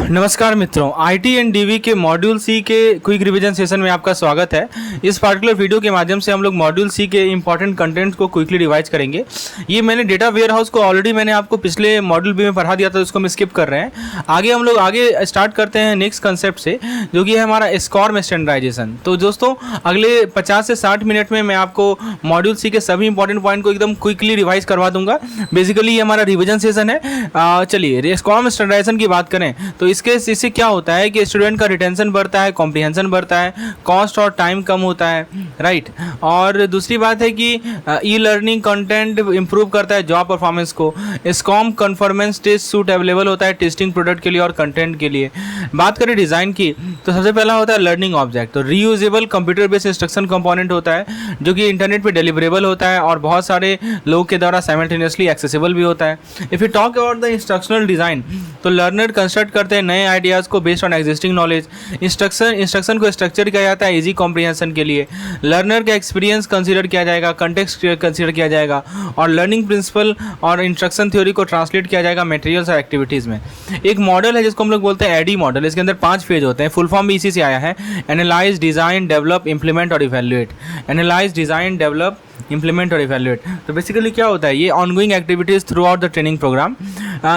नमस्कार मित्रों, IT and DV के मॉड्यूल सी के क्विक रिवीजन सेशन में आपका स्वागत है। इस पार्टिकुलर वीडियो के माध्यम से हम लोग मॉड्यूल सी के इंपॉर्टेंट कंटेंट्स को क्विकली रिवाइज करेंगे। ये मैंने डेटा वेयर हाउस को ऑलरेडी मैंने आपको पिछले मॉड्यूल बी में पढ़ा दिया था, उसको हम स्किप कर रहे हैं। आगे हम लोग स्टार्ट करते हैं नेक्स्ट कंसेप्ट से, जो कि है हमारा स्कॉर्म स्टैंडर्डाइजेशन। तो दोस्तों अगले 50 से 60 मिनट में मैं आपको मॉड्यूल सी के सभी इंपॉर्टेंट पॉइंट को एकदम क्विकली रिवाइज करवा दूंगा। बेसिकली ये हमारा रिविजन सेशन है। चलिए स्कॉर्म स्टैंडर्डाइजेशन की बात करें तो इससे क्या होता है कि स्टूडेंट का रिटेंशन बढ़ता है, कॉम्प्रिहेंशन बढ़ता है, कॉस्ट और टाइम कम होता है, राइट। और दूसरी बात है कि ई लर्निंग कंटेंट इंप्रूव करता है जॉब परफॉर्मेंस को। स्कॉर्म कन्फर्मेंस टेस्ट सूट अवेलेबल होता है टेस्टिंग प्रोडक्ट के लिए और कंटेंट के लिए। बात करें डिज़ाइन की तो सबसे पहला होता है लर्निंग ऑब्जेक्ट। तो reusable computer based instruction component होता है जो कि इंटरनेट पे डिलीवरेबल होता है और बहुत सारे लोगों के द्वारा साइमल्टेनियसली एक्सेसिबल भी होता है। If you talk about the instructional design तो लर्नर कंस्ट्रक्ट करते हैं नए आइडियाज़ को based on existing knowledge. Instruction को स्ट्रक्चर किया जाता है इजी कॉम्प्रिहेंशन के लिए। लर्नर का एक्सपीरियंस कंसीडर किया जाएगा, कंटेक्स्ट कंसीडर किया जाएगा और लर्निंग प्रिंसिपल और इंस्ट्रक्शन थ्योरी को ट्रांसलेट किया जाएगा मटेरियल्स और एक्टिविटीज़ में। एक मॉडल है जिसको हम लोग बोलते हैं एडी मॉडल। इसके अंदर 5 फेज होते हैं। फुल फॉर्म भी इसी से आया है, एनालाइज, डिज़ाइन, डेवलप, इम्प्लीमेंट और evaluate. Analyse, design, develop, implement और इवेल्युएट। तो बेसिकली क्या होता है, ये ongoing activities throughout the training programme.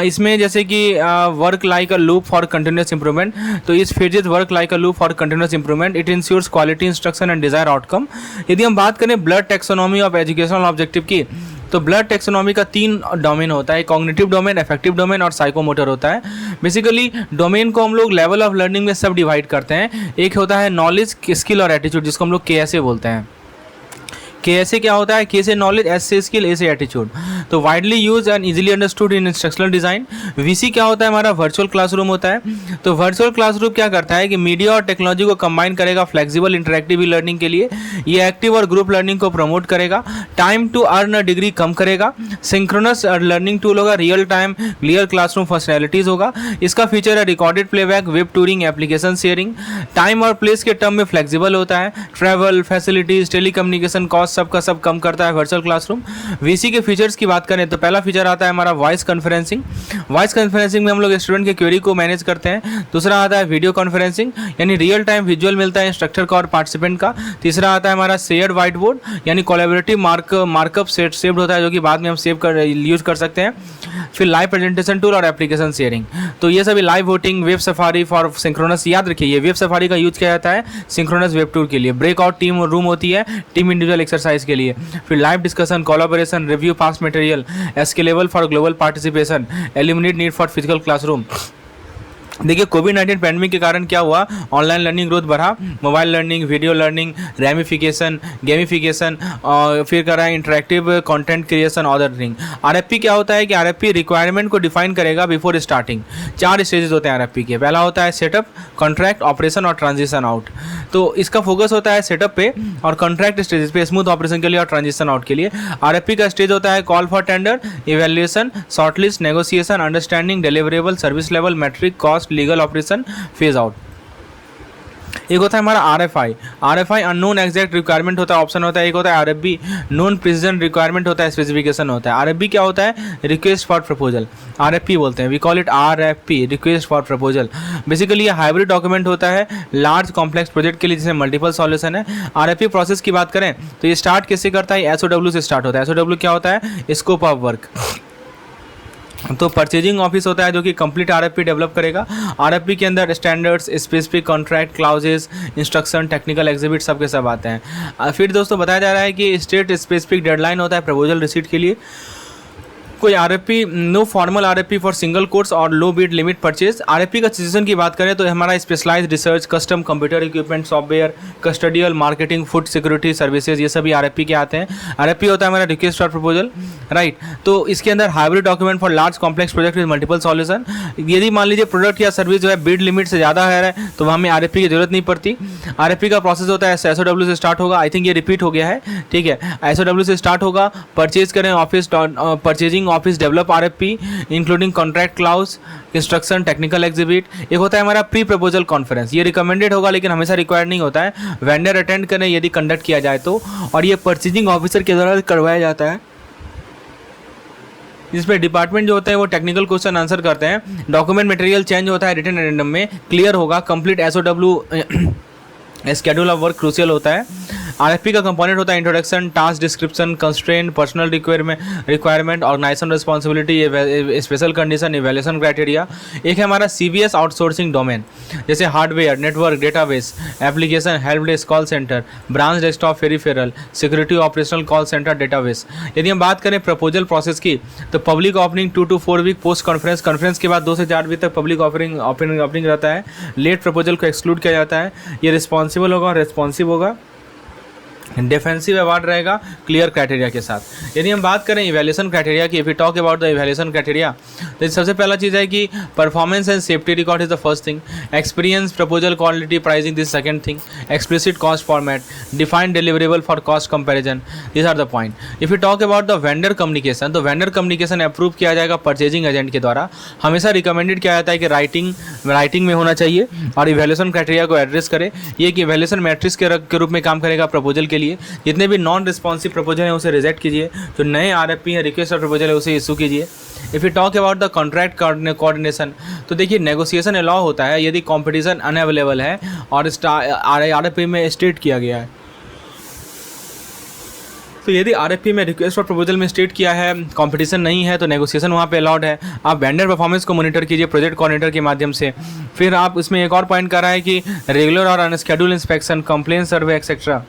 इसमें जैसे कि work like a loop for continuous improvement. तो इस phases work like a loop for continuous improvement. It ensures quality instruction and desire outcome. यदि हम बात करें Bloom taxonomy of educational objective की तो ब्लड टैक्सोनॉमी का 3 डोमेन होता है, कॉग्निटिव डोमेन, अफेक्टिव डोमेन और साइकोमोटर होता है। बेसिकली डोमेन को हम लोग लेवल ऑफ लर्निंग में सब डिवाइड करते हैं। एक होता है नॉलेज, स्किल और एटीट्यूड, जिसको हम लोग KSA बोलते हैं। KSA क्या होता है, K से नॉलेज, S से स्किल, A से एटीट्यूड। तो widely use and easily understood in instructional design. VC क्या होता है, हमारा वर्चुअल क्लासरूम होता है। तो वर्चुअल क्लासरूम क्या करता है कि मीडिया और टेक्नोलॉजी को कंबाइन करेगा फ्लेक्सिबल इंटरेक्टिव लर्निंग के लिए। ये एक्टिव और ग्रुप लर्निंग को प्रमोट करेगा। Time to earn a degree कम करेगा। सिंक्रोनस लर्निंग टूल होगा। Real time clear classroom functionalities होगा। इसका फीचर है recorded playback, web touring, application sharing. Time और प्लेस के टर्म में फ्लेक्सिबल होता है। ट्रैवल, फैसिलिटीज, टेलीकम्युनिकेशन कॉस्ट सबका सब कम करता है वर्चुअल क्लासरूम। VC के फीचर्स की बात करें तो पहला फीचर आता है हमारा वॉइस कॉन्फ्रेंसिंग। वॉइस कॉन्फ्रेंसिंग में हम लोग स्टूडेंट के क्वेरी को मैनेज करते हैं। दूसरा आता है वीडियो कॉन्फ्रेंसिंग, यानी रियल टाइम विजुअल मिलता है इंस्ट्रक्टर का और पार्टिसिपेंट का। तीसरा आता है हमारा शेयर्ड व्हाइट बोर्ड, यानी कोलैबोरेटिव मार्कअप सेव्ड होता है जो कि बाद में हम यूज कर सकते हैं। फिर लाइव प्रेजेंटेशन टूल और एप्लीकेशन शेयरिंग। तो ये सभी live voting, web safari for synchronous. याद रखिए ये वेब सफारी का यूज किया जाता है सिंक्रोनस वेब टूर के लिए। ब्रेकआउट टीम रूम होती है टीम इंडिविजुअल एक्सरसाइज के लिए। फिर live discussion, collaboration, review past material, scalable for global participation, eliminate need for physical classroom. देखिए कोविड-19 पैंडमिक के कारण क्या हुआ, ऑनलाइन लर्निंग ग्रोथ बढ़ा। Mobile learning, video learning, ramification, gamification और फिर कर रहा है interactive content creation, order ring. RFP क्या होता है कि RFP रिक्वायरमेंट को डिफाइन करेगा बिफोर स्टार्टिंग। 4 स्टेजेस होते हैं RFP के। पहला होता है सेटअप, कॉन्ट्रैक्ट, ऑपरेशन और ट्रांजिशन आउट। तो इसका फोकस होता है सेटअप पे और कॉन्ट्रैक्ट स्टेजेस पे, स्मूथ ऑपरेशन के लिए और ट्रांजिशन आउट के लिए। RFP का स्टेज होता है call for tender, evaluation, shortlist, negotiation, understanding, deliverable, service level, metric, cost, legal operation, phase out. एक होता है हमारा RFI अननोन एग्जैक्ट रिक्वायरमेंट होता है, ऑप्शन होता है। एक होता है RFB नोन प्रिसीजन रिक्वायरमेंट होता है, स्पेसिफिकेशन होता है। RFB क्या होता है, रिक्वेस्ट फॉर प्रपोजल। RFP बोलते हैं, we call it RFP, request for proposal. Basically ये हाइब्रिड डॉक्यूमेंट होता है लार्ज कॉम्प्लेक्स प्रोजेक्ट के लिए जिसमें मल्टीपल सॉल्यूशन है। RFP प्रोसेस की बात करें तो ये स्टार्ट किससे करता है, SOW से स्टार्ट होता है। SOW क्या होता है, स्कोप ऑफ वर्क। तो परचेजिंग ऑफिस होता है जो कि कंप्लीट RFP डेवलप करेगा। RFP के अंदर standards, specific contract, clauses, instruction, technical exhibit सबके सब आते हैं। फिर दोस्तों बताया जा रहा है कि स्टेट स्पेसिफिक डेडलाइन होता है प्रपोजल रिसीट के लिए। कोई RFP, no formal RFP for single course और low bid limit purchase. RFP का सीजन की बात करें तो हमारा specialised research, custom computer equipment, software, custodial, marketing, food security services, ये सभी RFP के आते हैं। RFP होता है हमारा रिक्वेस्ट फॉर प्रपोजल, राइट। तो इसके अंदर hybrid document for large complex project with multiple solution. यदि मान लीजिए प्रोडक्ट या सर्विस जो है बिड लिमिट से ज़्यादा है तो वहाँ में RFP की जरूरत नहीं पड़ती। RFP का प्रोसेस होता है SOW से स्टार्ट होगा। आई थिंक ये रिपीट हो गया है, ठीक है। SOW से स्टार्ट होगा, परचेज करें office, purchasing office develop RFP including contract clause, instruction, technical exhibit. एक होता है हमारा प्री प्रपोजल कॉन्फ्रेंस, ये रिकमेंडेड होगा लेकिन हमेशा रिक्वायर्ड नहीं होता है। वेंडर अटेंड करें यदि कंडक्ट किया जाए तो, और ये परचेजिंग ऑफिसर के द्वारा करवाया जाता है। जिस पे डिपार्टमेंट जो होते हैं वो टेक्निकल क्वेश्चन आंसर करते हैं, डॉक्यूमेंट मटेरियल चेंज होता है रिटन एडेंडम में, क्लियर होगा, complete SOW schedule of work crucial होता है। RFP का कंपोनेंट होता है introduction, task description, constraint, personnel requirement, organisation responsibility, special condition, evaluation criteria. एक है हमारा CVS आउटसोर्सिंग डोमेन, जैसे hardware, network, database, application, help desk, call centre, branch desktop, peripheral, security operational, call centre, database. यदि हम बात करें proposal process की, तो public opening 2 to 4 week, post conference के बाद 2 से 4 वीक तक पब्लिक ओपनिंग रहता है। लेट प्रपोजल को एक्सक्लूड किया जाता है। ये रिस्पॉन्सिबल होगा और रेस्पॉन्सिव होगा, डिफेंसिव अवार्ड रहेगा क्लियर क्राइटेरिया के साथ। यदि हम बात करें इवैल्यूएशन क्राइटेरिया की, if you talk about the evaluation criteria, तो सबसे पहला चीज़ है कि performance and safety record is the first thing, experience, proposal quality, pricing this second thing, explicit cost format, defined deliverable for cost comparison, this are the point. If you talk about the vendor communication, तो vendor communication approve किया जाएगा purchasing agent के द्वारा। हमेशा recommended किया जाता है कि राइटिंग में होना चाहिए और इवैल्यूएशन क्राइटेरिया को एड्रेस करे। ये कि इवैल्यूएशन मैट्रिक्स के रूप में काम करेगा प्रपोजल के लिए। जितने भी नॉन रिस्पॉन्सिव प्रपोजल हैं उसे रिजेक्ट कीजिए, जो नए RFP है, रिक्वेस्ट और प्रपोजल है, उसे इशू कीजिए। If you talk about the contract coordination, तो देखिए नेगोशिएशन अलाउ होता है यदि कॉम्पिटिशन अनअवेलेबल है और RFP में स्टेट किया गया है। तो यदि RFP में रिक्वेस्ट और प्रपोजल में स्टेट किया है कंपटीशन नहीं है, तो नेगोशिएशन वहाँ पे अलाउड है। आप वेंडर परफॉर्मेंस को मॉनिटर कीजिए प्रोजेक्ट कोऑर्डिनेटर के माध्यम से। फिर आप इसमें एक और पॉइंट कर रहा है कि रेगुलर और अनस्केड्यूल इंस्पेक्शन, कंप्लेन सर्वे एक्सेट्रा,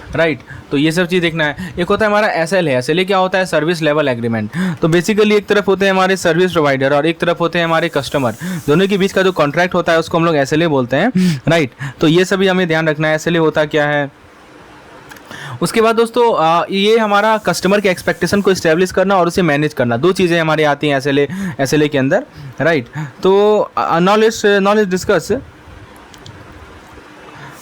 राइट। तो ये सब चीज़ देखना है। एक होता है हमारा SL है। SLA क्या होता है? Service level agreement. तो बेसिकली एक तरफ होते हैं हमारे सर्विस प्रोवाइडर और एक तरफ होते हैं हमारे कस्टमर, दोनों के बीच का जो कॉन्ट्रैक्ट होता है उसको हम लोग SLA बोलते हैं, राइट। तो ये सभी हमें ध्यान रखना है, SLA होता क्या है। उसके बाद दोस्तों ये हमारा कस्टमर के एक्सपेक्टेशन को इस्टेब्लिश करना और उसे मैनेज करना, दो चीज़ें हमारे आती हैं SLA के अंदर, राइट। तो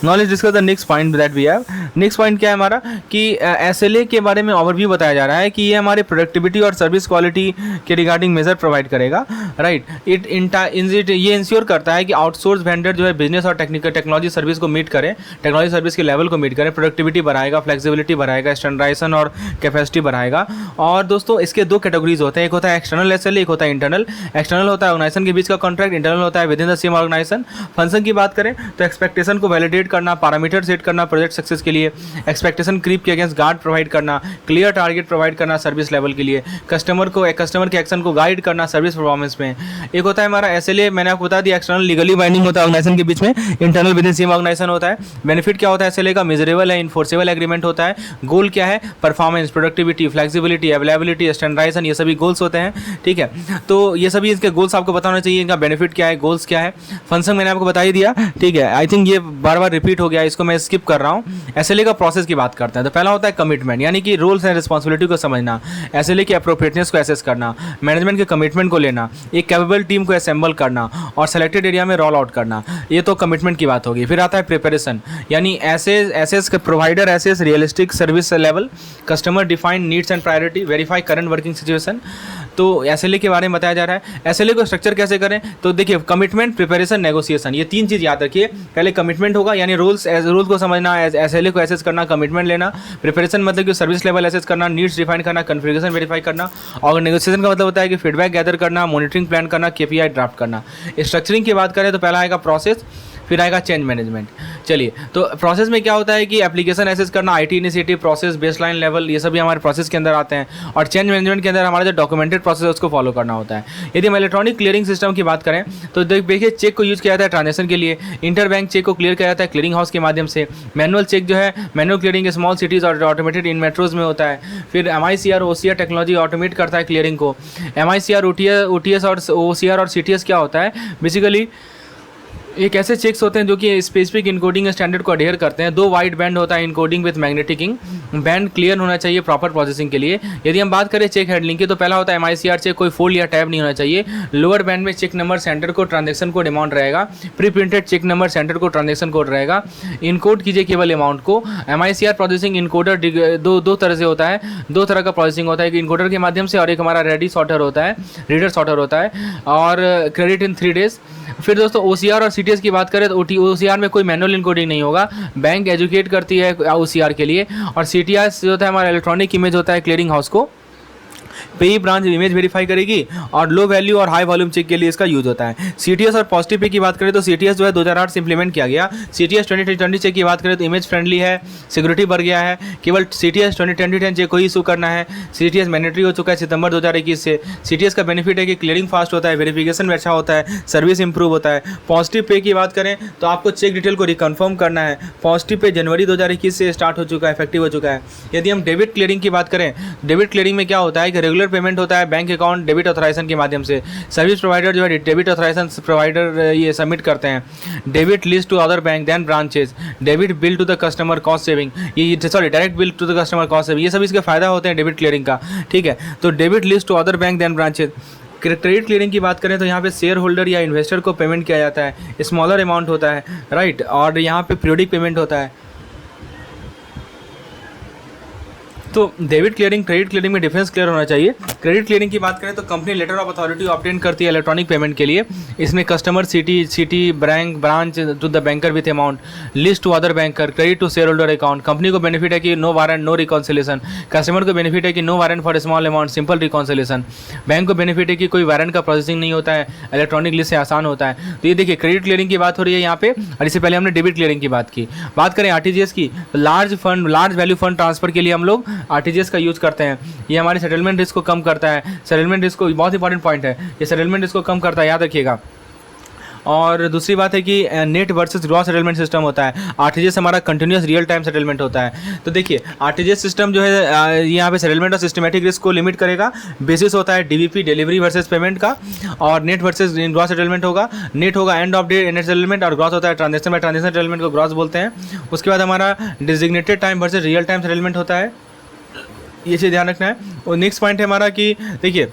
knowledge discuss the next point that we have. Next point क्या है हमारा कि SLA के बारे में ओवरव्यू बताया जा रहा है कि ये हमारे प्रोडक्टिविटी और सर्विस क्वालिटी के रिगार्डिंग मेजर प्रोवाइड करेगा, राइट। ये इंश्योर करता है कि आउटसोर्स वेंडर जो है बिजनेस और टेक्नोलॉजी सर्विस को मीट करें, टेक्नोलॉजी सर्विस के लेवल को मीट करें, प्रोडक्टिविटी बढ़ाएगा, फ्लेक्सिबिलिटी बढ़ाएगा, स्टैंडर्डाइजेशन और कैपेसिटी बढ़ाएगा। और दोस्तों इसके दो कैटेगरीज होते हैं, एक होता है एक्सटर्नल SLA, एक होता है इंटरनल। एक्सटर्नल होता है ऑर्गेनाइजेशन के बीच का कॉन्ट्रैक्ट, इंटरनल होता है within the same organisation. Function की बात करें तो एक्सपेक्टेशन को वैलिडेट करना, पैरामीटर सेट करना प्रोजेक्ट सक्सेस के लिए, एक्सपेक्टेशन क्रीप के अगेंस्ट गार्ड प्रोवाइड करना, क्लियर टारगेट प्रोवाइड करना सर्विस लेवल के लिए, कस्टमर के एक्शन को गाइड करना सर्विस परफॉर्मेंस में। एक होता है हमारा SLA, मैंने आपको बता दिया एक्सटर्नल लीगली बाइंडिंग होता है ऑर्गेनाइजेशन के बीच में, internal within same organisation होता है। बेनिफिट क्या होता है SLA का? मेजरेबल है, इन्फोर्सेबल एग्रीमेंट होता है। गोल क्या है? Performance, productivity, flexibility, availability, standardisation, ये सभी गोल्स होते हैं, ठीक है। तो ये सभी इसके गोल्स आपको बताना चाहिए, इनका बेनिफिट क्या है, गोल्स क्या है। फंक्शन मैंने आपको बता ही दिया, ठीक है। आई थिंक ये बार बार रिपीट हो गया, इसको मैं स्किप कर रहा हूँ। SLA का प्रोसेस की बात करते हैं। तो पहला होता है कमिटमेंट, यानी कि रूल्स एंड रिस्पॉन्सिबिलिटी को समझना, SLA की अप्रोप्रिएटनेस को एसेस करना, मैनेजमेंट के कमिटमेंट को लेना, एक कैपेबल टीम को असेंबल करना और सेलेक्टेड एरिया में रोल आउट करना। ये तो कमिटमेंट की बात होगी। फिर आता है प्रिपरेशन, यानी assess provider assess realistic service level, customer defined needs and priority, verify current working situation. तो SLA के बारे में बताया जा रहा है। SLA को स्ट्रक्चर कैसे करें? तो देखिए कमिटमेंट, प्रिपरेशन, नेगोशिएशन, ये तीन चीज़ याद रखिए। पहले कमिटमेंट होगा, यानी रूल्स को समझना, SLA को एसेस करना, कमिटमेंट लेना। प्रिपरेशन मतलब कि सर्विस लेवल एसेस करना, नीड्स डिफाइन करना, कॉन्फ़िगरेशन वेरीफाई करना। और नेगोशिएशन का मतलब होता है कि फीडबैक गैदर करना, मॉनिटरिंग प्लान करना, KPI ड्राफ्ट करना। स्ट्रक्चरिंग की बात करें तो पहला आएगा प्रोसेस, फिर आएगा चेंज मैनेजमेंट। चलिए, तो प्रोसेस में क्या होता है कि एप्लीकेशन एसेस करना, IT initiative, process, baseline level, ये सभी हमारे प्रोसेस के अंदर आते हैं। और चेंज मैनेजमेंट के अंदर हमारा जो डॉक्यूमेंटेड प्रोसेस है उसको फॉलो करना होता है। यदि हम इलेक्ट्रॉनिक क्लियरिंग सिस्टम की बात करें तो देखिए चेक को यूज़ किया जाता है ट्रांजेक्शन के लिए, इंटर बैंक चेक को क्लियर किया जाता है क्लियरिंग हाउस के माध्यम से। मैनुअल चेक जो है, मैनुअल क्लियरिंग स्मॉल सिटीज़ और ऑटोमेटेड इन मेट्रोज में होता है। फिर MICR OCR टेक्नोलॉजी ऑटोमेट करता है क्लियरिंग को। MICR OTS और OCR और CTS क्या होता है? बेसिकली एक ऐसे चेक्स होते हैं जो कि स्पेसिफिक इनकोडिंग स्टैंडर्ड को अडेयर करते हैं। दो वाइड बैंड होता है encoding with magnetic ink, band clear होना चाहिए प्रॉपर प्रोसेसिंग के लिए। यदि हम बात करें चेक हैंडलिंग की तो पहला होता है MICR चेक, कोई फोल्ड या टैब नहीं होना चाहिए। लोअर बैंड में चेक नंबर सेंटर को ट्रांजेक्शन कोड अमाउंट रहेगा, pre printed cheque number centre को ट्रांजेक्शन कोड रहेगा। इनकोड कीजिए केवल अमाउंट को। MICR प्रोसेसिंग इनकोडर दो तरह से होता है, दो तरह का प्रोसेसिंग होता है, एक इनकोडर के माध्यम से और एक हमारा रीडर सॉर्टर होता है और क्रेडिट इन 3 days। फिर दोस्तों OCR और CTS की बात करें तो OCR में कोई मैनुअल इनकोडिंग नहीं होगा, बैंक एजुकेट करती है OCR के लिए। और CTS जो होता है हमारा इलेक्ट्रॉनिक इमेज होता है क्लियरिंग हाउस को पेई ब्रांच इमेज वेरीफाई करेगी और लो वैल्यू और हाई वॉल्यूम चेक के लिए इसका यूज होता है। सीटीएस और पॉजिटिव पे की बात करें तो सीटीएस जो है 2008 से इंप्लीमेंट किया गया। सीटीएस 2020 चेक की बात करें तो इमेज फ्रेंडली है, सिक्योरिटी बढ़ गया है। केवल सीटीएस 2010 चेक को ही इशू करना है। सीटीएस मैंडेटरी हो चुका है सितंबर 2021 से। सीटीएस का बेनिफिट है कि क्लियरिंग फास्ट होता है, वेरिफिकेशन में अच्छा होता है, सर्विस इंप्रूव होता है। पॉजिटिव पे की बात करें तो आपको चेक डिटेल को रिकन्फर्म करना है। पॉजिटिव पे जनवरी 2021 से स्टार्ट हो चुका है, इफेक्टिव हो चुका है। यदि हम डेबिट क्लियरिंग की बात करें, डेबिट क्लियरिंग में क्या होता है कि रेगुलर पेमेंट होता है बैंक अकाउंट डेबिट ऑथराइजेशन के माध्यम से। सर्विस प्रोवाइडर जो है डेबिट ऑथराइजेशन प्रोवाइडर ये सबमिट करते हैं। Debit list to other bank then branches, debit bill to the customer cost saving, ये sorry direct bill to the customer cost saving, ये सब इसके फायदा होते हैं डेबिट क्लियरिंग का। ठीक है, तो debit list to other bank then branches. Credit clearing की बात करें तो यहाँ पे शेयर होल्डर या इन्वेस्टर को पेमेंट किया जाता है, स्मॉलर अमाउंट होता है, राइट, और यहाँ पे पीरियोडिक पेमेंट होता है। तो डेबिट क्लियरिंग क्रेडिट क्लियरिंग में डिफरेंस क्लियर होना चाहिए। क्रेडिट क्लियरिंग की बात करें तो company letter of authority obtain करती है इलेक्ट्रॉनिक पेमेंट के लिए। इसमें customer city bank branch to the banker with amount, list to other banker, credit to share holder account. Company को बेनिफिट है कि no warrant no reconciliation, customer को benefit है कि no warrant for small amount simple reconciliation. Bank को benefit है कि कोई वारंट का प्रोसेसिंग नहीं होता है, इलेक्ट्रॉनिक लिस्ट से आसान होता है। तो ये देखिए क्रेडिट क्लियरिंग की बात हो रही है यहाँ पे, और इससे पहले हमने डेबिट क्लियरिंग की बात की। बात करें आरटीजीएस की, लार्ज वैल्यू फंड ट्रांसफर के लिए हम लोग आरटीजीएस का यूज करते हैं। ये हमारे सेटलमेंट रिस्क को कम करता है। सेटलमेंट रिस्क को बहुत इंपॉर्टेंट पॉइंट है, ये सेटलमेंट रिस्क को कम करता है, याद रखिएगा। और दूसरी बात है कि net versus gross settlement system होता है। आरटीजीएस हमारा कंटिन्यूस रियल टाइम सेटलमेंट होता है। तो देखिए आरटीजीएस सिस्टम जो है यहाँ पे सेटलमेंट और सिस्टमेटिक रिस्क को लिमिट करेगा। बेसिस होता है डीवीपी डिलीवरी वर्सेस पेमेंट का, और नेट वर्सेस ग्रॉस सेटलमेंट होगा। नेट होगा end of day net settlement, और ग्रॉस होता है ट्रांजेक्शन बाय ट्रांजेक्शन सेटलमेंट को ग्रॉस बोलते हैं। उसके बाद हमारा designated time versus real time settlement होता है, ये चीज़ ध्यान रखना है। और नेक्स्ट पॉइंट है हमारा कि देखिए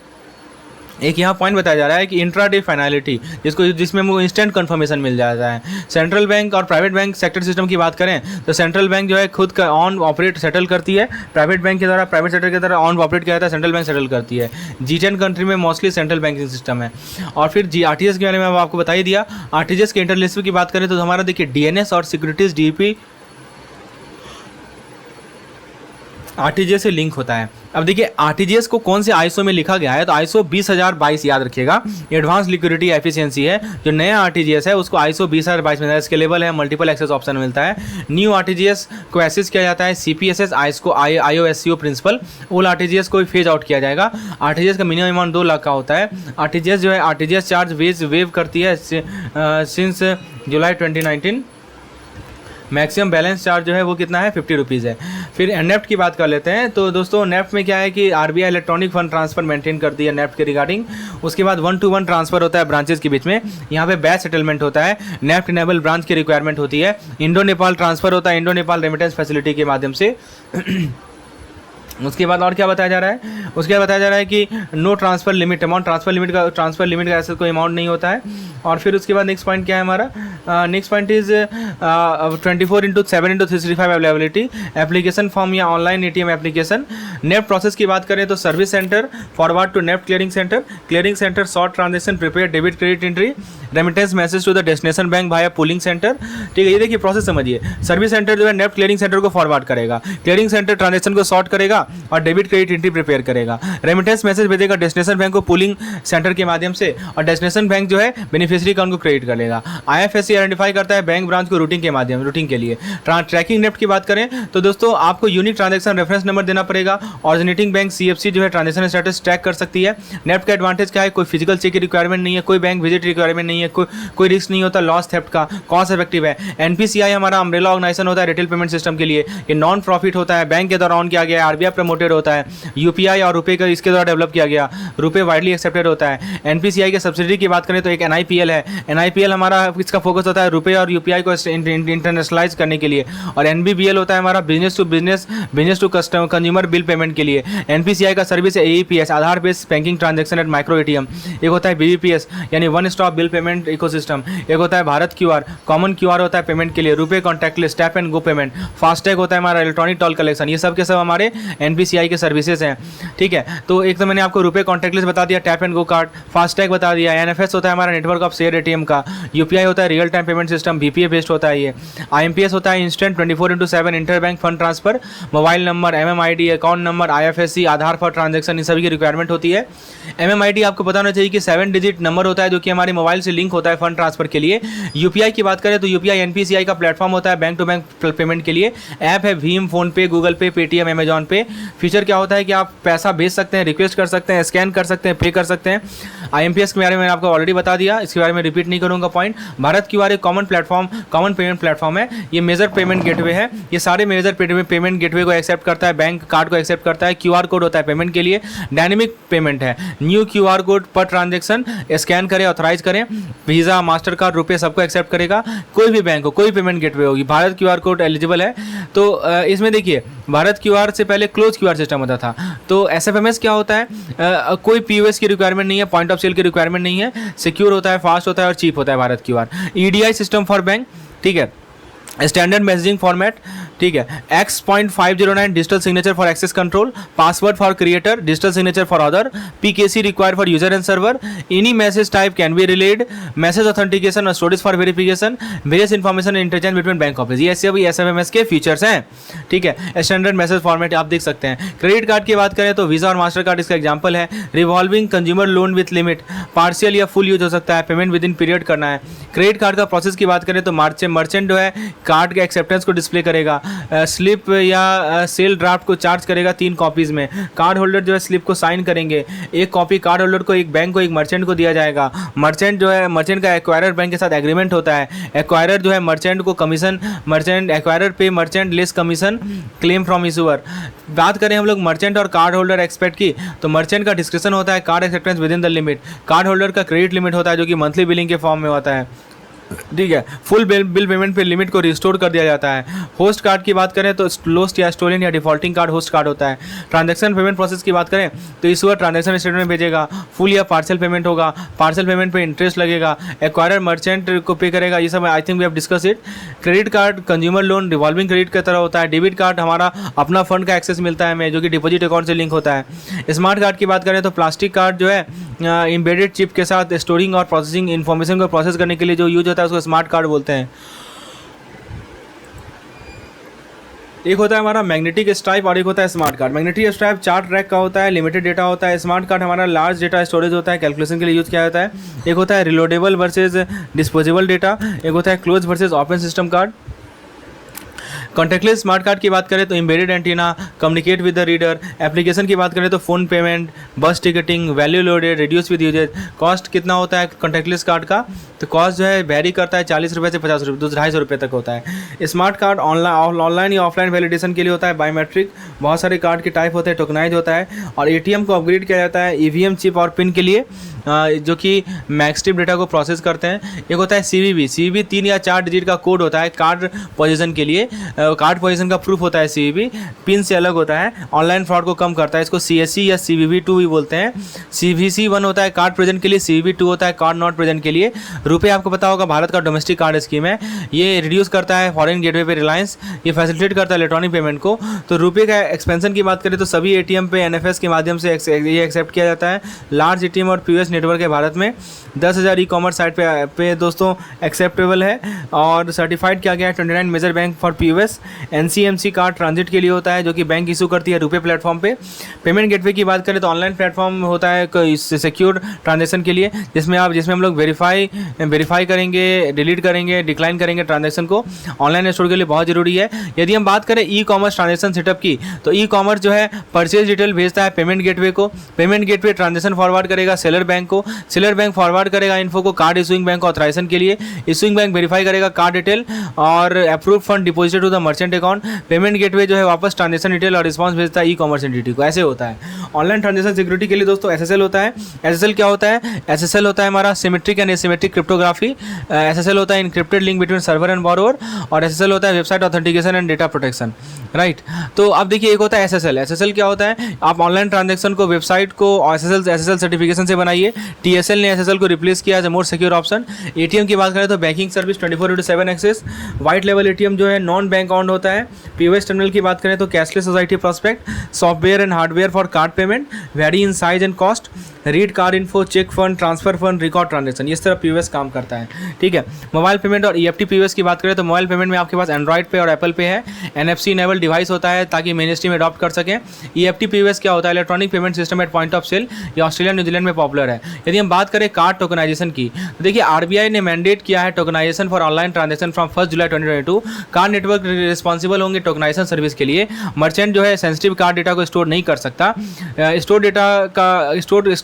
एक यहाँ पॉइंट बताया जा रहा है कि इंट्राडे फाइनलिटी, जिसमें वो इंस्टेंट कंफर्मेशन मिल जाता है। सेंट्रल बैंक और प्राइवेट बैंक सेक्टर सिस्टम की बात करें तो सेंट्रल बैंक जो है खुद का ऑन ऑपरेट सेटल करती है, प्राइवेट बैंक के द्वारा प्राइवेट सेक्टर के द्वारा ऑन ऑपरेट किया जाता है, सेंट्रल बैंक सेटल करती है। G10 कंट्री में मोस्टली सेंट्रल बैंकिंग सिस्टम है। और फिर आरटीजीएस के बारे में आपको बता ही दिया। आरटीजीएस के इंटरलिस्ट की बात करें तो हमारा देखिए डीएनएस और सिक्योरिटीज डीपी आरटीजीएस से लिंक होता है। अब देखिए आरटीजीएस को कौन से आईएसओ में लिखा गया है, तो आईएसओ 20022 याद रखिएगा, एडवांस लिक्विडिटी एफिशिएंसी है। जो नया आरटीजीएस है उसको आईएसओ 20022 में स्केलेबल है, मल्टीपल एक्सेस ऑप्शन मिलता है। न्यू आरटीजीएस को एसेस किया जाता है CPSS IOSCO principle. Old RTGS को फेज आउट किया जाएगा। आरटीजीएस का मिनिमम अमाउंट 2 लाख का होता है। आरटीजीएस जो है आरटीजीएस चार्ज वेव करती है सिंस जुलाई 2019। मैक्सिमम बैलेंस चार्ज जो है वो कितना है, 50 रुपीज़ है। फिर नेफ्ट की बात कर लेते हैं। तो दोस्तों नेफ्ट में क्या है कि RBI electronic fund transfer maintain करती है नेफ्ट के रिगार्डिंग। उसके बाद 1-to-1 ट्रांसफर होता है ब्रांचेस के बीच में। यहाँ पे बैच सेटलमेंट होता है, नेफ्ट इनेबल ब्रांच की रिक्वायरमेंट होती है। इंडो नेपाल ट्रांसफर होता है इंडो नेपाल रेमिटेंस फैसिलिटी के माध्यम से। उसके बाद और क्या बताया जा रहा है, उसके बाद बताया जा रहा है कि no transfer limit amount, transfer limit का ऐसा कोई अमाउंट नहीं होता है। और फिर उसके बाद नेक्स्ट पॉइंट क्या है हमारा, next point is 24/7/365 availability, application form या online ATM application. NEFT process की बात करें तो service centre forward to NEFT clearing centre short transaction prepare debit credit entry, remittance message to the destination bank भाया pooling centre. ठीक है, ये देखिए प्रोसेस समझिए। सर्विस सेंटर जो है नेफ्ट क्लियरिंग सेंटर को फॉरवर्ड करेगा, क्लियरिंग सेंटर ट्रांजेक्शन को सॉर्ट करेगा और डेबिट क्रेडिट एंट्री प्रिपेयर करेगा। रेमिटेंस मैसेज भेजेगा डेस्टिनेशन बैंक को पुलिंग सेंटर के माध्यम से, और डेस्टिनेशन बैंक जो है बेनिफिशियरी अकाउंट को क्रेडिट कर लेगा। आईएफएससी आइडेंटिफाई करता है बैंक ब्रांच को रूटिंग के माध्यम रूटिंग के लिए। ट्रैकिंग नेफ्ट की बात करें तो दोस्तों आपको यूनिक ट्रांजेक्शन रेफरेंस नंबर देना पड़ेगा। ऑरिजिनेटिंग बैंक सीएफसी जो है ट्रांजेक्शन स्टेटस ट्रैक कर सकती है। नेफ्ट का एडवांटेज क्या है, कोई फिजिकल चेक की रिक्वायरमेंट नहीं है, कोई बैंक विजिट रिक्वायरमेंट नहीं है, कोई रिस्क नहीं होता लॉस थेफ्ट का, कॉस्ट इफेक्टिव है। एनपीसीआई हमारा अम्ब्रेला ऑर्गेनाइजेशन होता है रिटेल पेमेंट सिस्टम के लिए। ये नॉन प्रॉफिट होता है, बैंक के द्वारा ऑन किया गया है, आरबीआई प्रमोटेड होता है। यूपीआई और रुपए का इसके द्वारा डेवलप किया गया, रुपए वाइडली एक्सेप्टेड होता है। एनपीसीआई के सब्सिडी की बात करें तो एक एनआईपीएल है। एनआईपीएल हमारा इसका फोकस होता है रुपए और यूपीआई को इंटरनेशनलाइज करने के लिए। और एनबीबीएल होता है हमारा business to customer consumer bill payment के लिए। एनपीसीआई का सर्विस है AEPS Aadhaar based banking transaction at micro ATM. एक होता है बीबीपीएस यानी one stop bill payment payment ecosystem, एक होता है भारत क्यूआर, कॉमन क्यूआर होता है पेमेंट के लिए, रुपए contactless, tap and go payment, FASTag होता है हमारा इलेक्ट्रॉनिक टोल कलेक्शन, ये सब के सब हमारे एनपीसीआई के सर्विसेज हैं। ठीक है, तो एक तो मैंने आपको रुपए कॉन्टैक्टलेस बता दिया, tap and go card, FASTag बता दिया, एनएफएस होता है हमारा नेटवर्क ऑफ शेयर एटीएम का, यूपीआई होता है real time payment system, BPA based होता है ये, आईएमपीएस होता है instant 24/7 inter bank fund transfer, mobile number, MMID, account number, IFSC, Aadhaar for transaction, इन सभी की रिक्वायरमेंट होती है। एमएमआईडी आपको पता होना चाहिए कि 7 डिजिट नंबर होता है जो कि हमारे मोबाइल से लिंक होता है फंड ट्रांसफर के लिए। यूपीआई की बात करें तो यूपीआई एनपीसीआई का प्लेटफॉर्म होता है बैंक टू बैंक पेमेंट के लिए। ऐप है भीम, फोन पे, गूगल पे, पेटीएम, अमेजॉन पे। फीचर क्या होता है कि आप पैसा भेज सकते हैं, रिक्वेस्ट कर सकते हैं, स्कैन कर सकते हैं, पे कर सकते हैं। आईएमपीएस के बारे में मैंने आपको ऑलरेडी बता दिया, इसके बारे में रिपीट नहीं करूंगा पॉइंट। भारत क्यूआर एक common platform, common payment platform है, ये मेजर पेमेंट गेटवे है, ये सारे मेजर पेमेंट गेटवे को एक्सेप्ट करता है, बैंक कार्ड को एक्सेप्ट करता है। क्यूआर कोड होता है पेमेंट के लिए, डायनेमिक पेमेंट है, न्यू क्यूआर कोड पर ट्रांजैक्शन स्कैन करें, ऑथराइज करें, वीज़ा, मास्टर कार्ड, रुपये सबको एक्सेप्ट करेगा। कोई भी बैंक हो, कोई पेमेंट गेटवे होगी, भारत क्यूआर कोड एलिजिबल है। तो इसमें देखिए भारत क्यूआर से पहले क्लोज क्यूआर सिस्टम होता था। तो एसएफएमएस क्या होता है, कोई पीओएस की रिक्वायरमेंट नहीं है, पॉइंट ऑफ सेल की रिक्वायरमेंट नहीं है, सिक्योर होता है, फास्ट होता है और चीप होता है Bharat QR. EDI system for bank, ठीक है, स्टैंडर्ड मैसेजिंग फॉर्मेट, ठीक है, X.509 digital signature for access control, password for creator, digital signature for other, PKC required for user and server, any message type can be relayed, message authentication और storage for verification, various information interchange between bank office, ये ऐसे भी एसएफएमएस के features हैं। ठीक है, standard message format आप देख सकते हैं। क्रेडिट कार्ड की बात करें तो वीजा और मास्टर कार्ड इसका एग्जाम्पल है। Revolving consumer loan with limit, partial या फुल यूज हो सकता है, पेमेंट विद इन पीरियड करना है। क्रेडिट कार्ड का प्रोसेस की बात करें तो मर्चेंट जो है कार्ड के एक्सेप्टेंस को डिस्प्ले करेगा, स्लिप या सेल ड्राफ्ट को चार्ज करेगा 3 कॉपीज़ में। कार्ड होल्डर जो है स्लिप को साइन करेंगे, एक कॉपी कार्ड होल्डर को, एक बैंक को, एक मर्चेंट को दिया जाएगा। मर्चेंट जो है, मर्चेंट का एक्वायरर बैंक के साथ एग्रीमेंट होता है। एक्वायरर जो है मर्चेंट को कमीशन, मर्चेंट एक्वायरर पे merchant less commission claim from issuer. बात करें हम लोग मर्चेंट और कार्ड होल्डर एक्सपेक्ट की, तो मर्चेंट का डिस्क्रिप्शन होता है card acceptance with in the limit, card holder का क्रेडिट लिमिट होता है जो कि मंथली बिलिंग के फॉर्म में होता है। ठीक है, फुल बिल पेमेंट पे लिमिट को रिस्टोर कर दिया जाता है। होस्ट कार्ड की बात करें तो लोस्ट या स्टोलन या डिफॉल्टिंग कार्ड होस्ट कार्ड होता है। ट्रांजैक्शन पेमेंट प्रोसेस की बात करें तो इशूअर ट्रांजैक्शन स्टेटमेंट भेजेगा, फुल या पार्सल पेमेंट होगा, पार्सल पेमेंट पे इंटरेस्ट लगेगा, एक्वायरर मर्चेंट को पे करेगा। ये सब I think we have discuss it. Credit card consumer loan revolving credit की तरह होता है। डेबिट कार्ड हमारा अपना फंड का एक्सेस मिलता है हमें, जो कि डिपॉजिट अकाउंट से लिंक होता है। स्मार्ट कार्ड की बात करें तो प्लास्टिक कार्ड जो है एम्बेडेड चिप के साथ स्टोरिंग और प्रोसेसिंग इन्फॉर्मेशन को प्रोसेस करने के लिए जो यूज होता है उसको स्मार्ट कार्ड बोलते हैं। एक होता है हमारा मैग्नेटिक स्ट्राइप और एक होता है smart card. Magnetic stripe 4 track का होता है, लिमिटेड डेटा होता है। स्मार्ट कार्ड हमारा लार्ज डेटा स्टोरेज होता है, कैलकुलेशन के लिए यूज किया जाता है। एक होता है रिलोडेबल वर्सेज डिस्पोजेबल डेटा, एक होता है close versus open system card. Contactless smart card की बात करें तो embedded antenna, communicate with the reader. Application की बात करें तो phone payment, bus ticketing, value loaded, reduce with usage. Cost कितना होता है कॉन्टैक्टलेस कार्ड का, तो कॉस्ट जो है वेरी करता है 40 रुपये से 50 रुपये, 250 रुपये तक होता है। स्मार्ट कार्ड ऑनलाइन या ऑफलाइन वैलिडेशन के लिए होता है, बायोमेट्रिक। बहुत सारे कार्ड के टाइप होते हैं, टोकनाइज होता है। और एटीएम को अपग्रेड किया जाता है ईवीएम चिप और पिन के लिए, जो कि मैक्सटिप डेटा को प्रोसेस करते हैं। एक होता है सीवीवी। 3 या 4 डिजिट का कोड होता है कार्ड पोजीशन के लिए, कार्ड पोजीशन का प्रूफ होता है सीवीवी, पिन से अलग होता है, ऑनलाइन फ्रॉड को कम करता है। इसको सीएससी या सीवीवी2 भी बोलते हैं। CVC1 होता है कार्ड प्रेजेंट के लिए, CVV2 होता है कार्ड नॉट प्रेजेंट के लिए। रुपये आपको पता होगा भारत का डोमेस्टिक कार्ड स्कीम है, ये रिड्यूस करता है फॉरेन गेटवे पे रिलायंस, ये फैसिलिटेट करता है इलेक्ट्रॉनिक पेमेंट को। तो रुपये का एक्सपेंशन की बात करें तो सभी एटीएम पे एनएफएस के माध्यम से ये एक्सेप्ट किया जाता है। लार्ज एटीएम और पीओएस नेटवर्क है भारत में। 10,000 ई कॉमर्स साइट पे दोस्तों एक्सेप्टेबल है और सर्टिफाइड किया गया है 29 major bank for POS. NCMC card transit के लिए होता है, जो कि बैंक इशू करती है रुपये प्लेटफॉर्म पे। पेमेंट गेटवे की बात करें तो ऑनलाइन प्लेटफॉर्म होता है सिक्योर ट्रांजेक्शन के लिए, जिसमें हम लोग वेरीफाई करेंगे, डिलीट करेंगे, डिक्लाइन करेंगे ट्रांजेक्शन को। ऑनलाइन स्टोर के लिए बहुत जरूरी है। यदि हम बात करें ई कॉमर्स ट्रांजेक्शन सेटअप की, तो ई कॉमर्स जो है परचेज डिटेल भेजता है पेमेंट गेटवे को, पेमेंट गेटवे ट्रांजेक्शन फॉरवर्ड करेगा सेलर बैंक को, सेलर बैंक फॉरवर्ड करेगा इन्फो को कार्ड इशूइंग बैंक को ऑथराइजेशन के लिए, इशूइंग बैंक वेरीफाई करेगा कार्ड डिटेल और approve fund deposited to the merchant account. Payment gateway जो है वापस ट्रांजेक्शन डिटेल और रिस्पांस भेजता है ई कॉमर्स एंटिटी को। ऐसे होता है। ऑनलाइन ट्रांजेक्शन सिक्योरिटी के लिए दोस्तों SSL होता है। SSL क्या होता है? SSL होता है हमारा symmetric and asymmetric cryptography. SSL होता है encrypted link between server and borrower, और SSL होता है website authentication and data protection, right. तो अब देखिए, एक होता है SSL क्या होता है? आप ऑनलाइन ट्रांजेक्शन को, वेबसाइट को SSL सर्टिफिकेशन से बनाइए। TSL ने SSL को रिप्लेस किया as a more secure option. ATM की बात करें तो बैंकिंग सर्विस 24/7 एक्सेस। वाइट लेवल ATM जो है नॉन बैंक अकाउंट होता है। POS टर्मिनल की बात करें तो cashless society prospect, software and hardware for card payment, very in size and cost, read card info, cheque fund, transfer fund, record transaction, इस तरह POS काम करता है, ठीक है। मोबाइल पेमेंट और EFT POS की बात करें तो मोबाइल पेमेंट में आपके पास एंड्रॉइड पे और एप्पल पे है। NFC इनेबल डिवाइस होता है ताकि मेन स्ट्रीम अडॉप्ट कर सकें। EFT POS क्या होता है? Electronic payment system at point of sale. ये ऑस्ट्रेलिया न्यूजीलैंड में पॉपुलर है। यदि हम बात करें कार्ड टोकनाइजेशन की, तो देखिए RBI ने मैंडेट किया है tokenisation for online transaction from 1 July 2022। Card network responsible होंगे टोकनाइजेशन सर्विस के लिए। मर्चेंट जो है सेंसिटिव कार्ड डेटा को स्टोर नहीं कर सकता।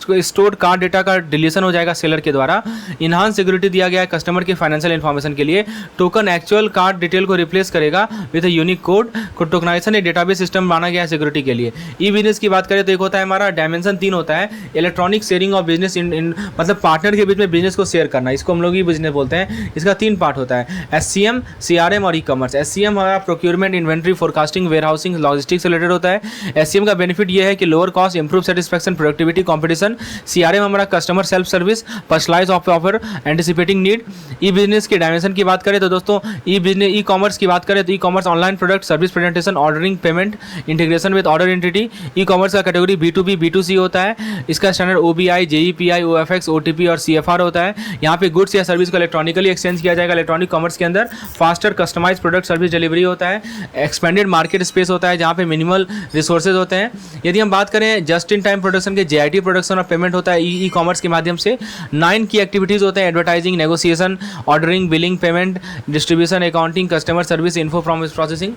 स्टोर्ड कार्ड डेटा का डिलीशन हो जाएगा सेलर के द्वारा। इन्हांस सिक्योरिटी दिया गया है कस्टमर के फाइनेंशियल इन्फॉर्मेशन के लिए। टोकन एक्चुअल कार्ड डिटेल को रिप्लेस करेगा with a unique code. Tokenisation एक डेटाबेस सिस्टम बना गया है सिक्योरिटी के लिए। ई बिजनेस की बात करें तो एक होता है हमारा डायमेंशन 3 होता है, electronic sharing of business in मतलब पार्टनर के बीच में बिजनेस को शेयर करना, इसको हम लोग ई बिजनेस बोलते हैं। इसका 3 पार्ट होता है, SCM, CRM और ई-कॉमर्स। SCM हमारा procurement, inventory, forecasting, warehousing, logistics से रिलेटेड होता है। SCM का बेनिफिट ये है कि lower cost, improve satisfaction, productivity, competition. CRM हमारा customer self service, personalise offer, anticipating need. E business के डायमेंशन की बात करें तो दोस्तों ई कॉमर्स की बात करें तो e commerce online product service presentation, ordering, payment, integration with order entity. E commerce का कैटेगरी B2B, B2C होता है। इसका standard OBI, JEPI, OFX, OTP और CFR होता है। यहाँ पे गुड्स या सर्विस को इलेक्ट्रॉनिकली एक्सचेंज किया जाएगा। इलेक्ट्रॉनिक कॉमर्स के अंदर faster customise product service delivery होता है। एक्सपेंडेड मार्केट स्पेस होता है जहाँ पे मिनिमल रिसोर्सेज होते हैं। यदि हम बात करें जस्ट इन टाइम प्रोडक्शन के, JIT प्रोडक्शन और पेमेंट होता है ई कॉमर्स के माध्यम से। 9 की एक्टिविटीज़ होते हैं, advertising, negotiation, ordering, billing, payment, distribution, accounting, customer service, info promise processing.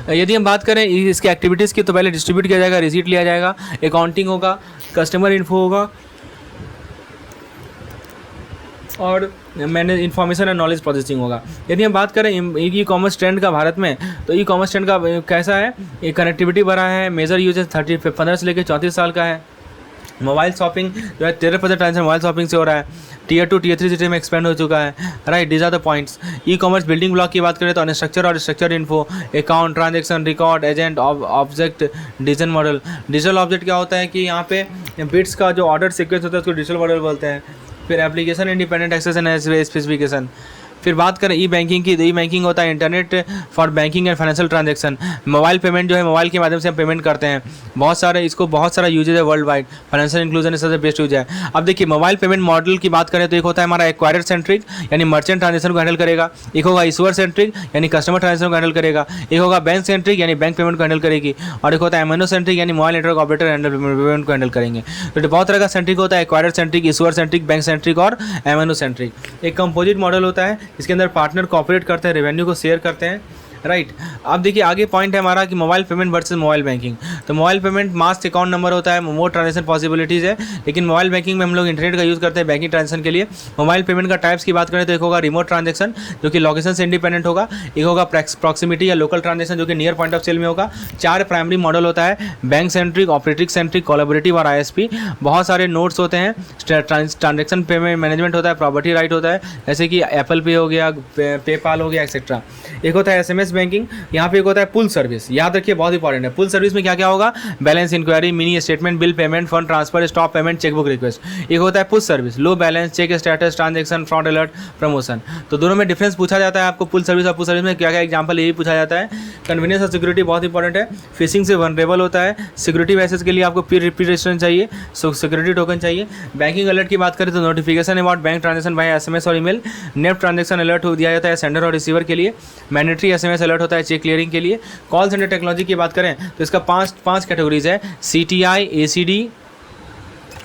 यदि हम बात करें इसके एक्टिविटीज़ की तो पहले डिस्ट्रीब्यूट किया जाएगा, रिसीट लिया जाएगा, अकाउंटिंग होगा, कस्टमर इन्फो होगा और मैंने इन्फॉर्मेशन एंड नॉलेज प्रोसेसिंग होगा। यदि हम बात करें ई कॉमर्स ट्रेंड का भारत में, तो ई कॉमर्स ट्रेंड का कैसा है? ये कनेक्टिविटी बढ़ा है, मेजर यूजेज 15 से लेकर 34 साल का है। मोबाइल शॉपिंग जो है 13% ट्रांजेक्शन मोबाइल शॉपिंग से हो रहा है। Tier 2 Tier 3 सिटी में एक्सपेंड हो चुका है, right. These are the points. E commerce building block की बात करें तो अनस्ट्रक्चर और structure info, account, transaction, record, agent, object, decision model. Digital object क्या होता है कि यहाँ पे बिट्स का जो ऑर्डर सीक्वेंस होता है उसको डिजिटल मॉडल बोलते हैं। फिर application independent access and specification. फिर बात करें ई बैंकिंग की, ई बैंकिंग होता है internet for banking and financial transaction. Mobile payment जो है मोबाइल के माध्यम से हम पेमेंट करते हैं। बहुत सारा यूजेज है वर्ल्ड वाइड। फाइनेंशियल इंक्लूजन सबसे बेस्ट यूज है। अब देखिए मोबाइल पेमेंट मॉडल की बात करें तो एक होता है हमारा एक्वायरर सेंट्रिक, यानी मर्चेंट ट्रांजेक्शन को हैंडल करेगा। एक होगा इशूअर सेंट्रिक, यानी कस्टमर ट्रांजेक्शन को हैंडल करेगा। एक होगा बैंक सेंट्रिक, यानी बैंक पेमेंट को हैंडल करेगी। और एक होता है MNO सेंट्रिक, यानी मोबाइल नेटवर्क ऑपरेटर पेमेंट को हैंडल करेंगे। तो बहुत तरह का सेंट्रिक होता है, acquirer centric, issuer centric, bank centric और MNO सेंट्रिक। एक कंपोजिट मॉडल होता है जिसके अंदर पार्टनर कोऑपरेट करते हैं, रेवेन्यू को शेयर करते हैं, राइट। अब देखिए आगे पॉइंट है हमारा कि mobile payment versus mobile banking. तो mobile payment mask account number होता है, मोर ट्रांजेक्शन पॉसिबिलिटीज़ है, लेकिन मोबाइल बैंकिंग में हम लोग इंटरनेट का यूज़ करते हैं बैंकिंग ट्रांजेक्शन के लिए। मोबाइल पेमेंट का टाइप्स की बात करें तो एक होगा रिमोट ट्रांजेक्शन जो कि लोकेशन से इंडिपेंडेंट होगा। एक होगा प्रॉक्सिमिटी या लोकल ट्रांजेक्शन जो कि नियर पॉइंट ऑफ सेल में होगा। 4 प्राइमरी मॉडल होता है, bank centric, operative centric, collaborative और ISP। बहुत सारे नोट्स होते हैं, ट्रांजेक्शन पेमेंट मैनेजमेंट होता है, प्रॉपर्टी राइट होता है जैसे कि एप्पल पे हो गया, पेपाल हो गया एक्सेट्रा। एक होता है SMS बैंकिंग, यहाँ पे एक होता है पुल सर्विस। याद रखिए बहुत इंपॉर्टेंट है। पुल सर्विस में क्या क्या होगा? Balance inquiry, mini statement, bill payment, fund transfer, stop payment, chequebook request. एक होता है push service, low balance, check status, transaction, fraud alert, promotion. तो दोनों में डिफरेंस पूछा जाता है आपको। पुल सर्विस और पुश सर्विस में क्या क्या एग्जाम्पल यही पूछा जाता है। कन्वीनियंस और सिक्योरिटी बहुत इंपॉर्टेंट है। फिशिंग से वनरेबल होता है। सिक्योरिटी मैसेज के लिए आपको प्री रजिस्ट्रेशन चाहिए, सिक्योरिटी टोकन चाहिए। बैंकिंग अलर्ट की बात करें तो notification about bank transaction by SMS और ईमेल। नेट ट्रांजेक्शन अलर्ट हो दिया जाता है सेंडर और रिसीवर के लिए। मैंडेटरी SMS अलर्ट होता है चेक क्लियरिंग के लिए। कॉल सेंटर टेक्नोलॉजी की बात करें तो इसका पांच कैटेगरीज है, CTI, ACD,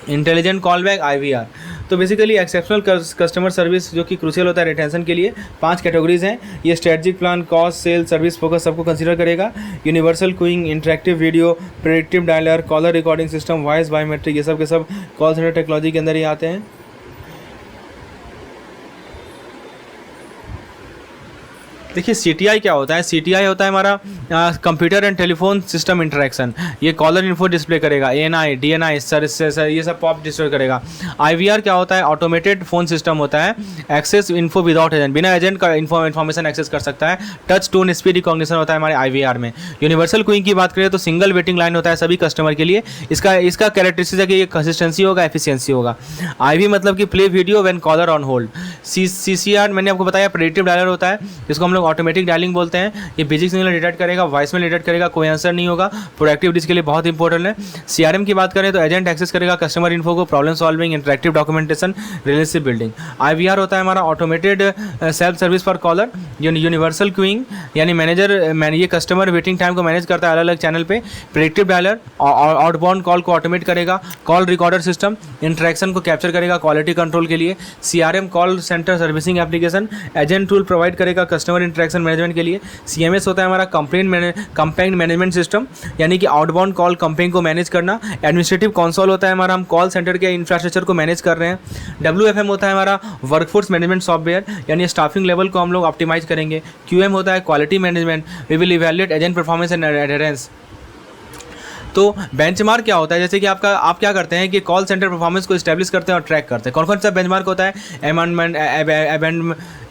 intelligent callback, IVR। तो बेसिकली एक्सेप्शनल कस्टमर सर्विस जो कि क्रूशियल होता है रिटेंशन के लिए। 5 कैटेगरीज हैं ये। Strategic plan, cost, sale, service focus सबको कंसीडर करेगा। Universal queuing, interactive video, predictive dialler, caller recording system, voice biometric, ये सब के सब कॉल सेंटर टेक्नोलॉजी के अंदर ही आते हैं। देखिए CTI क्या होता है, CTI होता है हमारा computer and telephone system interaction. ये कॉलर इन्फो डिस्प्ले करेगा, ANI DNI सर्विस ये सब पॉप डिस्प्ले करेगा। IVR क्या होता है, ऑटोमेटेड फोन सिस्टम होता है, एक्सेस इन्फो विदाउट एजेंट, बिना एजेंट का इन्फॉर्मेशन एक्सेस कर सकता है। टच टोन स्पीड रिकॉग्निशन होता है हमारे IVR में। यूनिवर्सल क्यूइंग की बात करें तो सिंगल वेटिंग लाइन होता है सभी कस्टमर के लिए। इसका कैरेक्टरिस्टिक है कि ये कंसिस्टेंसी होगा, एफिशिएंसी होगा। IV मतलब कि play video when collar on hold. CCR मैंने आपको बताया प्रेडिक्टिव डायलर होता है, जिसको हम लोग ऑटोमेटिक डायलिंग बोलते हैं। ये बेसिक सिग्नल डिटेक्ट करेगा, वॉइस में डिटेक्ट करेगा, कोई आंसर नहीं होगा, प्रोएक्टिव डिस्क के लिए बहुत इंपॉर्टेंट है। CRM की बात करें तो एजेंट एक्सेस करेगा कस्टमर इन्फो को, problem solving, interactive documentation, relationship building. IVR होता है हमारा automated self service for caller. Universal queuing यानी मैनेजर ये कस्टमर वेटिंग टाइम को मैनेज करता है अलग अलग चैनल पे। प्रेडिक्टिव डायलर आउटबाउंड कॉल को ऑटोमेट करेगा। कॉल रिकॉर्डर सिस्टम इंटरेक्शन को कैप्चर करेगा क्वालिटी कंट्रोल के लिए। CRM call centre servicing application agent tool provide करेगा कस्टमर इंटरेक्शन मैनेजमेंट के लिए। CMS होता है हमारा कंप्लेंट मैनेजमेंट सिस्टम, यानी कि आउटबाउंड कॉल कंप्लेंट को मैनेज करना। एडमिनिस्ट्रेटिव कंसोल होता है हमारा, हम कॉल सेंटर के इंफ्रास्ट्रक्चर को मैनेज कर रहे हैं। WFM होता है हमारा वर्कफोर्स मैनेजमेंट सॉफ्टवेयर, यानी स्टाफिंग लेवल को हम लोग ऑप्टिमाइज करेंगे। QM होता है quality management, we will evaluate agent performance and adherence. तो बेंचमार्क क्या होता है, जैसे कि आप क्या करते हैं कि कॉल सेंटर परफॉर्मेंस को इस्टेब्लिश करते हैं और ट्रैक करते हैं। कौन कौन सा बेंचमार्क होता है,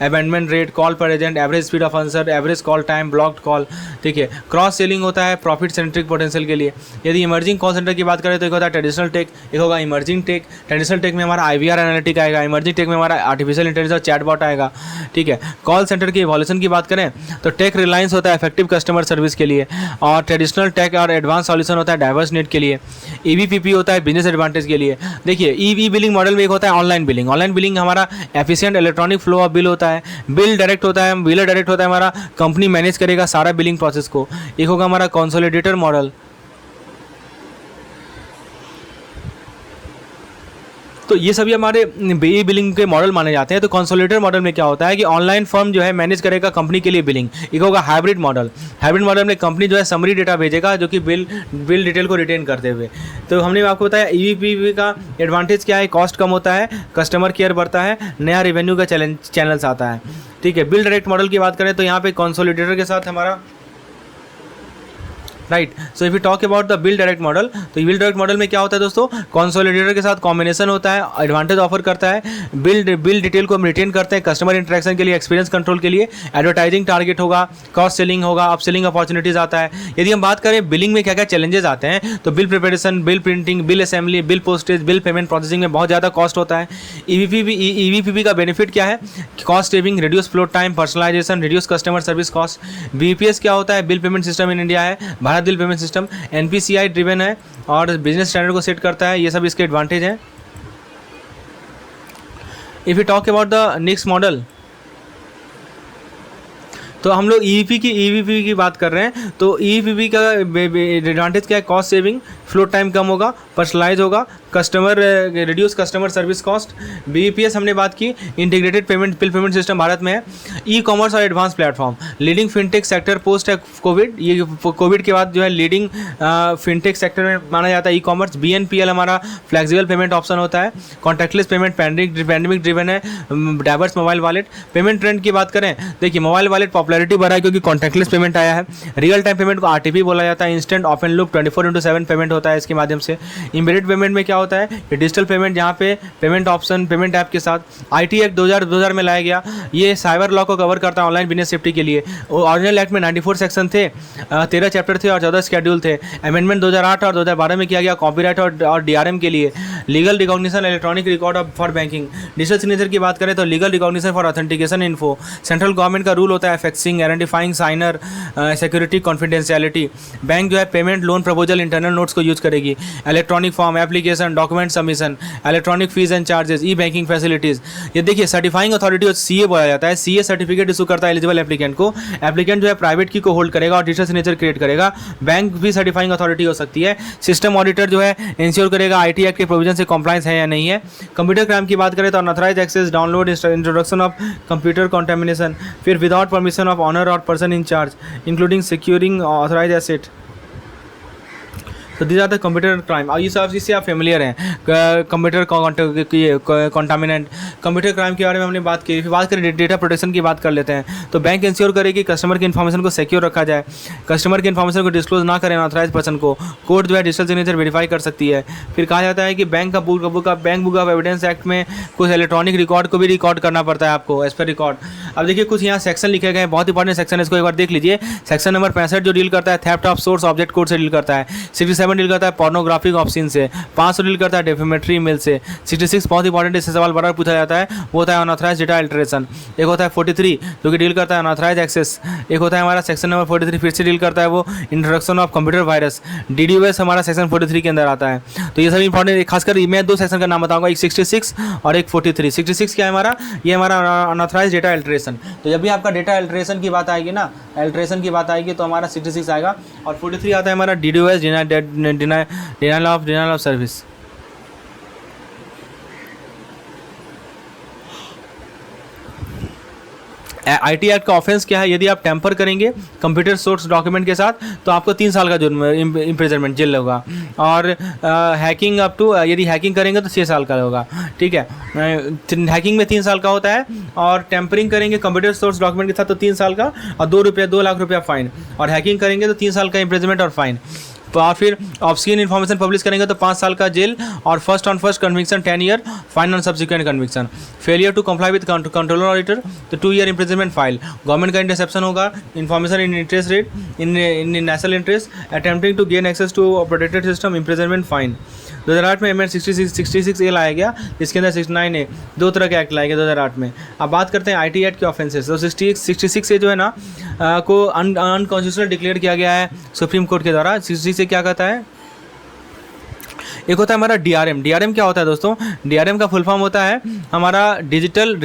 अबेंडमेंट रेट, कॉल पर agent, average speed of answer, average call time, blocked call, ठीक है। क्रॉस सेलिंग होता है प्रॉफिट सेंट्रिक पोटेंशियल के लिए। यदि इमर्जिंग कॉल सेंटर की बात करें तो एक होता है ट्रेडिशनल टेक, एक होगा इमर्जिंग टेक। ट्रेडिशनल टेक में हमारा IVR एनालिटिक आएगा, इमर्जिंग टेक में हमारा आर्टिफिशियल इंटेलिजेंस चैटबॉट आएगा, ठीक है। कॉल सेंटर की इवोल्यूशन की बात करें तो टेक रिलायंस होता है इफेक्टिव कस्टमर सर्विस के लिए, और ट्रेडिशनल टेक और एडवांस सॉल्यूशन होता है डाइवर्स नीड के लिए। EVPP होता है बिजनेस एडवांटेज के लिए। देखिए ई बिलिंग मॉडल में एक होता है ऑनलाइन बिलिंग। ऑनलाइन बिलिंग हमारा efficient electronic flow of bill होता है। बिल डायरेक्ट होता है, बिलर डायरेक्ट होता है हमारा, कंपनी मैनेज करेगा सारा बिलिंग प्रोसेस को। एक होगा हमारा कंसोलिडेटर मॉडल। तो ये सभी हमारे ई बिलिंग के मॉडल माने जाते हैं। तो कंसोलिडेटर मॉडल में क्या होता है कि ऑनलाइन फर्म जो है मैनेज करेगा कंपनी के लिए बिलिंग। एक होगा हाइब्रिड मॉडल। हाइब्रिड मॉडल में कंपनी जो है समरी डेटा भेजेगा जो कि बिल डिटेल को रिटेन करते हुए। तो हमने आपको बताया EVPP का एडवांटेज क्या है, कॉस्ट कम होता है, कस्टमर केयर बढ़ता है, नया रेवेन्यू का चैनल्स आता है, ठीक है। बिल डायरेक्ट मॉडल की बात करें तो यहाँ पे कंसोलिडेटर के साथ हमारा right. So if you talk about the bill direct model, तो बिल डायरेक्ट मॉडल में क्या होता है दोस्तों, कंसोलिडेटर के साथ कॉम्बिनेशन होता है, एडवांटेज ऑफर करता है, बिल डिटेल को हम रिटेन करते हैं कस्टमर इंटरेक्शन के लिए, एक्सपीरियंस कंट्रोल के लिए, एडवर्टाइजिंग टारगेट होगा, क्रॉस सेलिंग होगा, अप सेलिंग अपॉर्चुनिटीज आता है। यदि हम बात करें बिलिंग में क्या क्या चैलेंजेस आते हैं, तो bill preparation, bill printing, bill assembly, bill postage, bill payment processing में बहुत ज़्यादा कॉस्ट होता है। EVPP का बेनिफिट क्या है, cost saving, reduce float time, personalisation, reduce customer service cost. BPS क्या होता है, bill payment system in India है, Bharat bill payment system. NPCI driven है और बिजनेस स्टैंडर्ड को सेट करता है। ये सब इसके एडवांटेज हैं। If you talk about the next model, तो हम लोग EVPP की बात कर रहे हैं। तो EVPP का एडवांटेज क्या है, कॉस्ट सेविंग, फ्लोट टाइम कम होगा, पर्सनलाइज होगा, customer reduce customer service cost. BPS हमने बात की, integrated payment bill payment system Bharat में है। E-कॉमर्स और advance platform, leading fintech sector post है कोविड। ये कोविड के बाद जो है लीडिंग फिनटेक सेक्टर में माना जाता है E-कॉमर्स। BNPL हमारा फ्लेक्सिबल पेमेंट ऑप्शन होता है। कॉन्टैक्टलेस पेमेंट पैंडेमिक ड्रिवन है। Diverse mobile wallet. Payment trend की बात करें, देखिए मोबाइल वॉलेट पॉपुलैरिटी बढ़ा है क्योंकि कॉन्टैक्टलेस पेमेंट आया है। रियल टाइम पेमेंट को RTP बोला जाता है। इंस्टेंट ओपन लूप 24/7 पेमेंट होता है इसके माध्यम से। एम्बेडेड पेमेंट में क्या होता है, ये डिजिटल पेमेंट जहाँ पे पेमेंट ऑप्शन पेमेंट ऐप के साथ। IT एक्ट 2000 में लाया गया। ये साइबर लॉ को कवर करता है ऑनलाइन बिजनेस सेफ्टी के लिए। ओरिजिनल एक्ट में 94 सेक्शन थे, 13 चैप्टर थे और 14 शेड्यूल थे। अमेंडमेंट 2008 और 2012 में किया गया कॉपीराइट और DRM के लिए। Legal recognition, electronic record for banking. Digital signature की बात करें तो legal recognition for authentication info. Central government का रूल होता है fixing, identifying signer, security, confidentiality. Bank जो है payment, loan proposal, internal notes को यूज करेगी। Electronic form, application, document submission, electronic fees and charges, e-banking facilities. ये देखिए certifying authority और CA बोला जाता है। CA सर्टिफिकेट इशू करता है एलिजिबल एप्लीकेंट को। एप्लीकेंट जो है प्राइवेट की को होल्ड करेगा और डिजिटल सिग्नेचर क्रिएट करेगा। बैंक भी सर्टिफाइंग अथॉरिटी हो सकती है। सिस्टम ऑडिटर जो है इंश्योर करेगा IT एक्ट के प्रोविजन से कॉम्प्लाइंस है या नहीं है। कंप्यूटर क्राइम की बात करें तो unauthorise access, download, introduction of computer contamination, फिर विदाउट परमिशन ऑफ ऑनर और person in charge, including securing authorise asset. तो these are the computer crime. और ये सब इससे आप फेमिलियर हैं, कंप्यूटर कॉन्टामिनेंट, कंप्यूटर क्राइम के बारे में हमने बात की। फिर बात करें डेटा प्रोटेक्शन की बात कर लेते हैं। तो बैंक इंश्योर करे कि कस्टमर की इन्फॉर्मेशन को सिक्योर रखा जाए, कस्टमर की इन्फॉर्मेशन को डिस्क्लोज ना करें अनऑथराइज पर्सन को, कोर्ट जो है डिजिटल सिग्नेचर वेरीफाई कर सकती है। फिर कहा जाता है कि bank book of evidence act में कुछ इलेक्ट्रॉनिक रिकॉर्ड को भी रिकॉर्ड करना पड़ता है आपको एज पर रिकॉर्ड। अब देखिए कुछ यहाँ सेक्शन लिखे गए हैं, बहुत इंपॉर्टेंट सेक्शन है, इसको एक बार देख लीजिए। सेक्शन नंबर 65 जो डील करता है theft of source object code से डील करता है। 67 डील करता है पोर्नोग्राफिक ऑप्शन से। 500 डील करता है डेफेमेटरी ईमेल से। 66 बहुत इंपॉर्टेंट, इससे सवाल बड़ा पूछा जाता है, वो होता है अनऑथराइज डेटा अल्टरेशन। एक होता है 43 जो कि डील करता है अनऑथराइज एक्सेस। एक होता है हमारा सेक्शन नंबर 43 फिर से डील करता है वो introduction of computer virus. DDoS हमारा सेक्शन 43 के अंदर आता है। तो ये सभी इंपॉर्टेंट, खासकर मैं 2 सेक्शन का नाम बताऊंगा, एक 66 और एक 43। 66 क्या है हमारा, ये हमारा अनऑथराइज डेटा अल्टरेशन। तो जब भी आपका डेटा अल्टरेशन की बात आएगी ना, अल्टरेशन की बात आएगी तो हमारा 66 आएगा। और 43 आता है हमारा DDoS, denial of service. IT act का ऑफेंस क्या है, यदि आप टैंपर करेंगे कंप्यूटर सोर्स डॉक्यूमेंट के साथ तो आपको 3 साल का जुर्म इम्प्रिजनमेंट जेल होगा। और हैकिंग अप टू, यदि हैकिंग करेंगे तो 6 साल का होगा, ठीक है। हैकिंग में 3 साल का होता है, और टैंपरिंग करेंगे कंप्यूटर सोर्स डॉक्यूमेंट के साथ तो 3 साल का और 2 लाख रुपया फाइन। और हैकिंग करेंगे तो 3 साल का इम्प्रिजनमेंट और फाइन। और फिर ऑब्सक्यूर इन्फॉर्मेशन पब्लिश करेंगे तो 5 साल का जेल और first on first conviction 10 year, fine on subsequent conviction. Failure to comply with controller auditor तो 2 ईयर इम्प्रिजनमेंट फाइल। गवर्नमेंट का इंटरसेप्शन होगा, information in interest rate in national interest, attempting to gain access to protected system, imprisonment fine. 2008 में amendment 66A लाया गया, जिसके अंदर 69A, 2 तरह के एक्ट लाए गए 2008 में। अब बात करते हैं IT एक्ट के ऑफेंसेस। तो 66A जो है ना को अनकॉन्स्टिट्यूशनल डिक्लेयर किया गया है सुप्रीम कोर्ट के द्वारा। 66 से क्या कहता है, एक होता है हमारा DRM। DRM क्या होता है दोस्तों, DRM का फुल फॉर्म होता है हमारा डिजिटल